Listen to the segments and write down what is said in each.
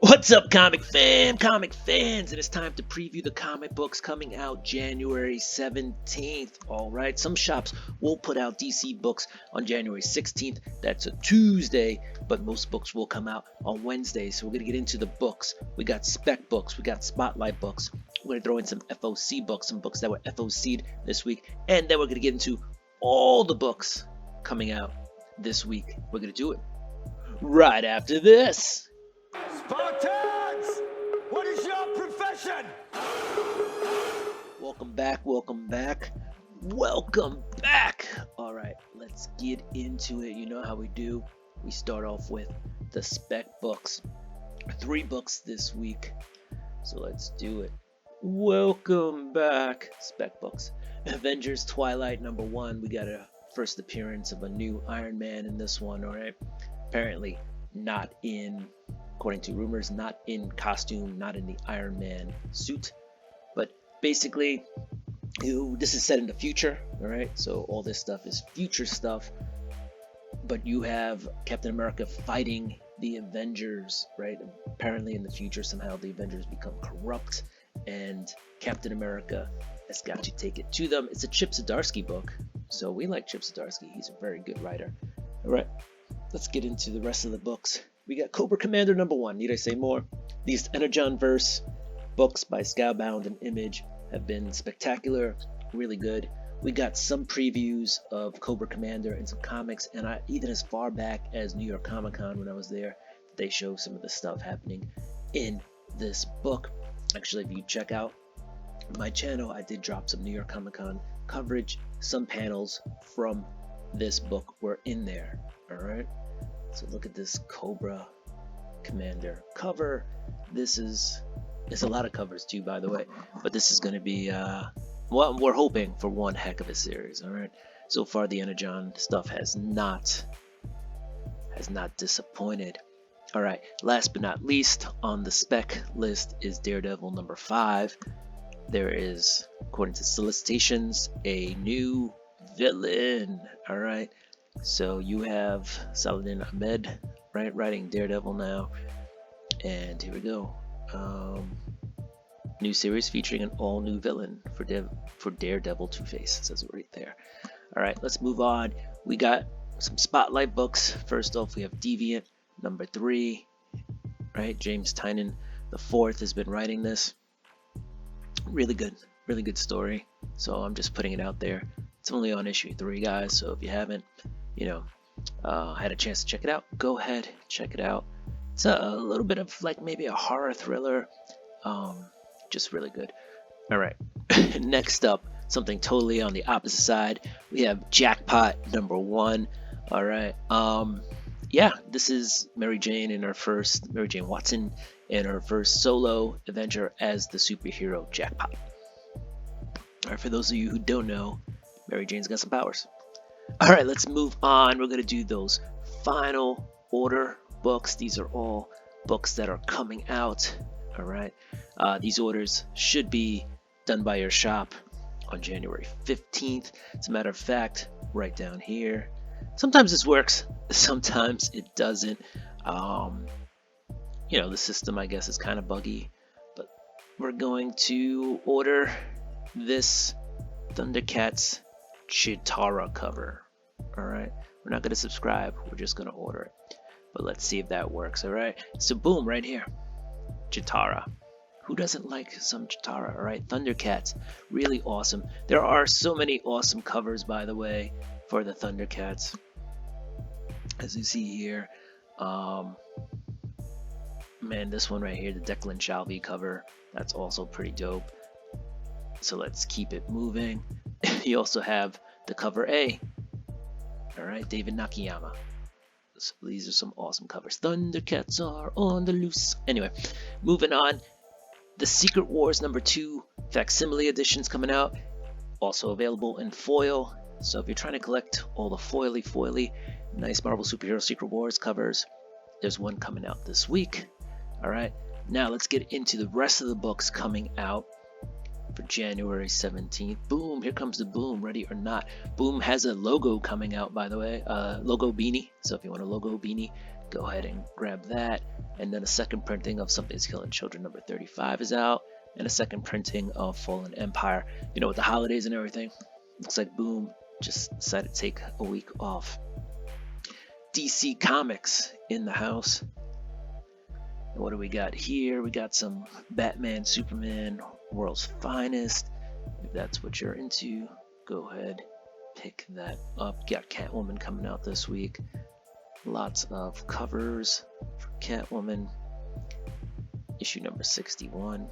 What's up, comic fans? It is time to preview the comic books coming out January 17th. All right, some shops will put out DC books on January 16th. That's a Tuesday, but most books will come out on Wednesday. So we're going to get into the books. We got spec books, we got spotlight books. We're going to throw in some FOC books, some books that were FOC'd this week. And then we're going to get into all the books coming out this week. We're going to do it right after this. Spartans! What is your profession? Welcome back. All right, let's get into it. You know how we do. We start off with the spec books. 3 books this week, so let's do it. Welcome back. Spec books. Avengers Twilight #1. We got a first appearance of a new Iron Man in this one. All right, apparently not in, according to rumors, not in costume, not in the Iron Man suit, but basically this is set in the future. All right, so all this stuff is future stuff, but you have Captain America fighting the Avengers, right? Apparently in the future somehow the Avengers become corrupt and Captain America has got to take it to them. It's a Chip Zdarsky book, so we like Chip Zdarsky. He's a very good writer. All right, let's get into the rest of the books. We got Cobra Commander #1. Need I say more? These Energon-verse books by Skybound and Image have been spectacular, really good. We got some previews of Cobra Commander and some comics, and even as far back as New York Comic Con when I was there, they show some of the stuff happening in this book. Actually, if you check out my channel, I did drop some New York Comic Con coverage. Some panels from this book were in there. All right. So look at this Cobra Commander cover. It's a lot of covers too, by the way, but this is going to be well, we're hoping for one heck of a series. All right, so far the Energon stuff has not disappointed. All right, last but not least on the spec list is Daredevil #5. There is, according to solicitations, a new villain. All right, so you have Saladin Ahmed, right, writing Daredevil now, and here we go. New series featuring an all-new villain for Daredevil Two-Face. It says it right there. All right, let's move on. We got some spotlight books. First off, we have Deviant #3, right? James Tynion IV has been writing this. Really good story. So I'm just putting it out there. It's only on issue 3, guys. So if you haven't, had a chance to check it out, go ahead, check it out. It's a little bit of like maybe a horror thriller, just really good. All right, next up, something totally on the opposite side, we have Jackpot #1. All right, yeah, this is Mary Jane Watson in her first solo adventure as the superhero Jackpot. All right, for those of you who don't know, Mary Jane's got some powers. All right, let's move on. We're going to do those final order books. These are all books that are coming out. All right, these orders should be done by your shop on January 15th. As a matter of fact, right down here. Sometimes this works, sometimes it doesn't. The system, I guess, is kind of buggy, but we're going to order this Thundercats Chitara cover. All right, we're not going to subscribe, we're just going to order it, but let's see if that works. All right, so boom, right here, Chitara. Who doesn't like some Chitara? All right, Thundercats, really awesome. There are so many awesome covers, by the way, for the Thundercats, as you see here. Man, this one right here, the Declan Shalvey cover, that's also pretty dope. So let's keep it moving. You also have the cover A. All right, David Nakayama. So these are some awesome covers. Thundercats are on the loose. Anyway, moving on. The Secret Wars #2 facsimile editions coming out. Also available in foil. So if you're trying to collect all the foily, nice Marvel Superhero Secret Wars covers, there's one coming out this week. All right, now let's get into the rest of the books coming out for January 17th. Boom, here comes the Boom, ready or not. Boom has a logo coming out, by the way, logo beanie. So if you want a logo beanie, go ahead and grab that. And then a second printing of Something's Killing Children number 35 is out, and a second printing of Fallen Empire. You know, with the holidays and everything, looks like Boom just decided to take a week off. DC Comics in the house. And what do we got here? We got some Batman, Superman, World's Finest. If that's what you're into, go ahead, pick that up. Got Catwoman coming out this week. Lots of covers for Catwoman. Issue number 61.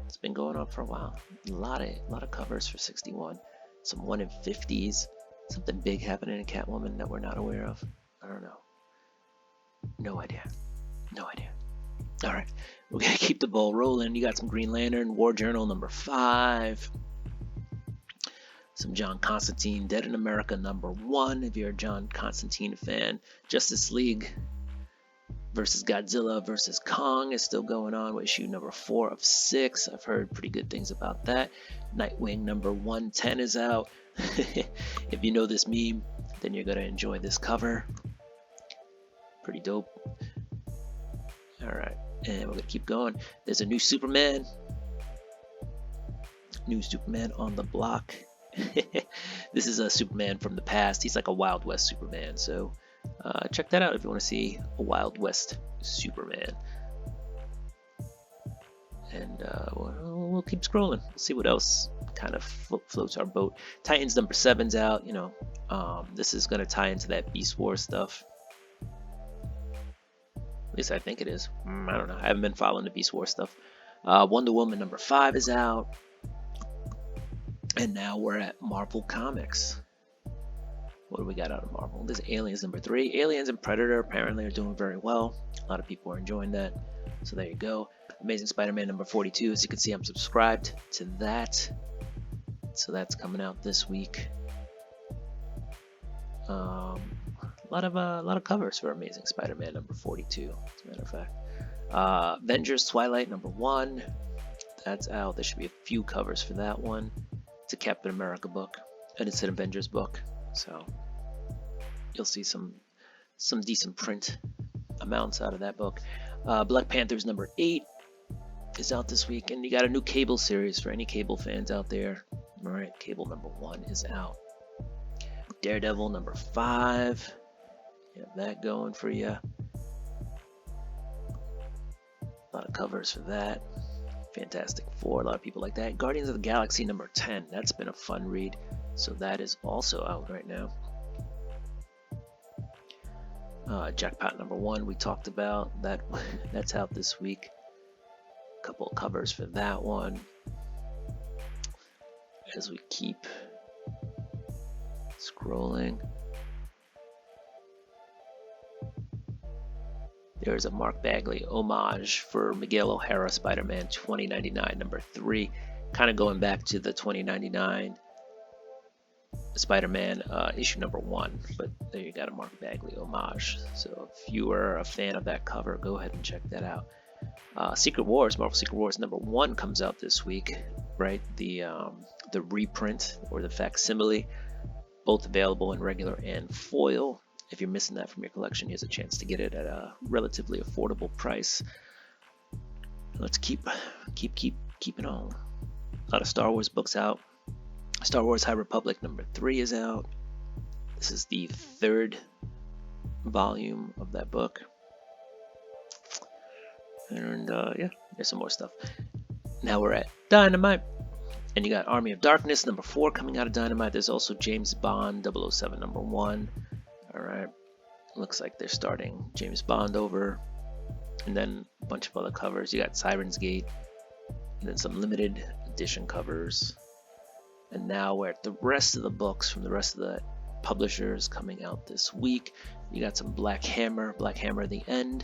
It's been going on for a while. A lot of covers for 61. Some 1 in 50s. Something big happening in Catwoman that we're not aware of. I don't know. No idea. All right, we're gonna keep the ball rolling. You got some Green Lantern, War Journal number 5. Some John Constantine, Dead in America number 1. If you're a John Constantine fan, Justice League versus Godzilla versus Kong is still going on with issue number 4 of 6. I've heard pretty good things about that. Nightwing number 110 is out. If you know this meme, then you're gonna enjoy this cover. Pretty dope. All right, and we're gonna keep going. There's a new Superman on the block. This is a Superman from the past. He's like a Wild West Superman, so check that out if you want to see a Wild West Superman. And we'll keep scrolling. We'll see what else kind of floats our boat. Titans number 7's out. You know, this is gonna tie into that Beast Wars stuff. At least I think it is. I don't know. I haven't been following the Beast Wars stuff. Wonder Woman number 5 is out. And now we're at Marvel Comics. What do we got out of Marvel? There's Aliens number 3. Aliens and Predator apparently are doing very well. A lot of people are enjoying that. So there you go. Amazing Spider-Man number 42. As you can see, I'm subscribed to that. So that's coming out this week. A lot of covers for Amazing Spider-Man number 42, as a matter of fact. Avengers Twilight number 1, that's out. There should be a few covers for that one. It's a Captain America book, and it's an Avengers book, so you'll see some decent print amounts out of that book. Black Panthers number 8 is out this week, and you got a new Cable series for any Cable fans out there. All right, Cable number 1 is out. Daredevil number 5. You have that going for you. A lot of covers for that. Fantastic Four, a lot of people like that. Guardians of the Galaxy number 10. That's been a fun read. So that is also out right now. Jackpot number 1 we talked about. That's out this week. A couple of covers for that one. As we keep scrolling. There's a Mark Bagley homage for Miguel O'Hara Spider-Man 2099 number 3, kind of going back to the 2099 Spider-Man issue number 1, but there you got a Mark Bagley homage. So if you are a fan of that cover, go ahead and check that out. Secret Wars, Marvel Secret Wars number 1 comes out this week, right? The reprint or the facsimile, both available in regular and foil. If you're missing that from your collection, here's a chance to get it at a relatively affordable price. Let's keep keeping on. A lot of Star Wars books out. Star Wars High Republic number 3 is out. This is the 3rd volume of that book. And yeah, there's some more stuff. Now we're at Dynamite. And you got Army of Darkness number 4 coming out of Dynamite. There's also James Bond 007 number 1. Alright, looks like they're starting James Bond over, and then a bunch of other covers. You got Siren's Gate, and then some limited edition covers. And now we're at the rest of the books from the rest of the publishers coming out this week. You got some Black Hammer, The End.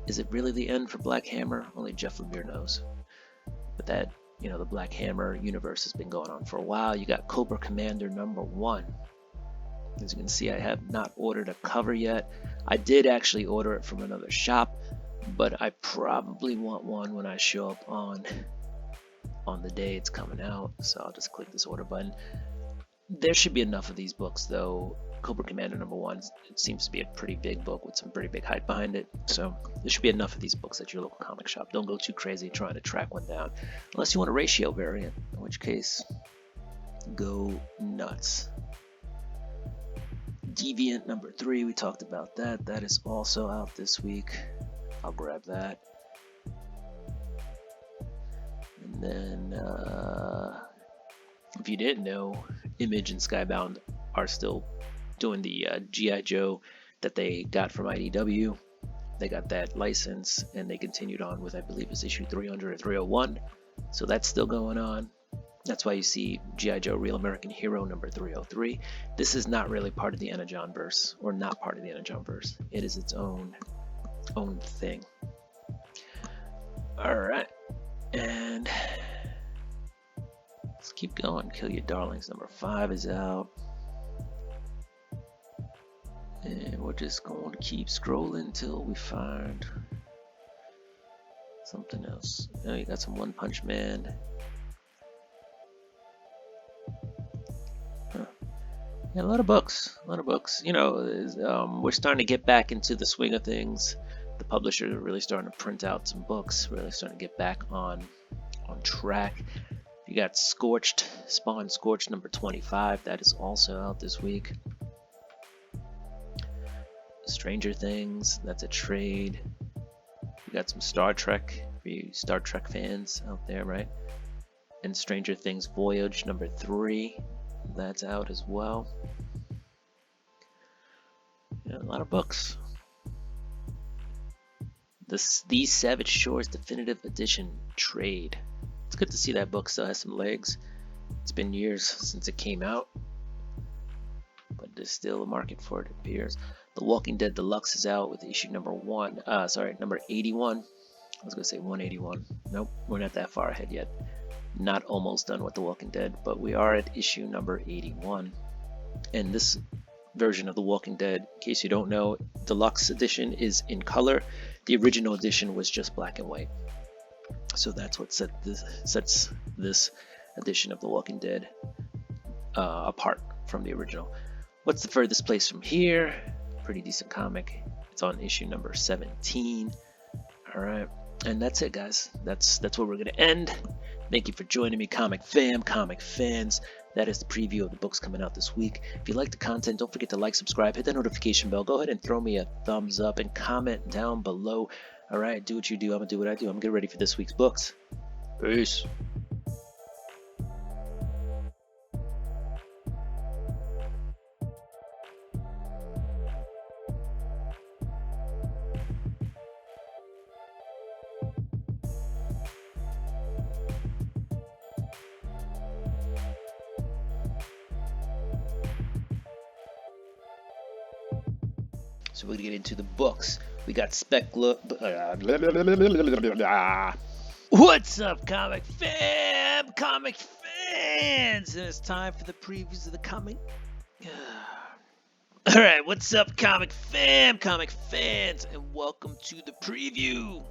Is it really the end for Black Hammer? Only Jeff Lemire knows. But that, you know, the Black Hammer universe has been going on for a while. You got Cobra Commander number 1. As you can see, I have not ordered a cover yet. I did actually order it from another shop, but I probably want one when I show up on on the day it's coming out, so I'll just click this order button. There should be enough of these books, though. Cobra Commander #1, it seems to be a pretty big book with some pretty big hype behind it, so there should be enough of these books at your local comic shop. Don't go too crazy trying to track one down, unless you want a ratio variant, in which case, go nuts. Deviant #3, we talked about that. That is also out this week. I'll grab that. And then, if you didn't know, Image and Skybound are still doing the G.I. Joe that they got from IDW. They got that license, and they continued on with, I believe, it's issue 300 or 301. So that's still going on. That's why you see G.I. Joe Real American Hero #303. This is not really part of the Energon verse, or not part of the Energon verse. It is its own thing. Alright, and let's keep going. Kill Your Darlings #5 is out. And we're just going to keep scrolling until we find something else. Oh, you got some One Punch Man. Huh. Yeah, a lot of books. You know, we're starting to get back into the swing of things. The publishers are really starting to print out some books, really starting to get back on track. You got Spawn Scorched #25. That is also out this week. Stranger Things, that's a trade. We got some Star Trek for you Star Trek fans out there, right? And Stranger Things Voyage #3, that's out as well. Yeah, a lot of books. These Savage Shores Definitive Edition trade. It's good to see that book still has some legs. It's been years since it came out, but there's still a market for it, it appears. The Walking Dead Deluxe is out with issue number 81. I was gonna say 181. Nope, we're not that far ahead yet. Not almost done with The Walking Dead, but we are at issue number 81. And this version of The Walking Dead, in case you don't know, Deluxe Edition is in color. The original edition was just black and white. So that's what sets this edition of The Walking Dead apart from the original. What's the Furthest Place from Here? Pretty decent comic. It's on issue number 17. All right, and that's it, guys. That's where we're gonna end. Thank you for joining me, comic fans. That is the preview of the books coming out this week. If you like the content, don't forget to like, subscribe, hit that notification bell. Go ahead and throw me a thumbs up and comment down below. All right, do what you do. I'm gonna do what I do. I'm gonna get ready for this week's books. Peace. So we're gonna get into the books. We got Speculate. What's up, comic fans? It's time for the previews of the comic. All right, what's up, comic fans? And welcome to the preview.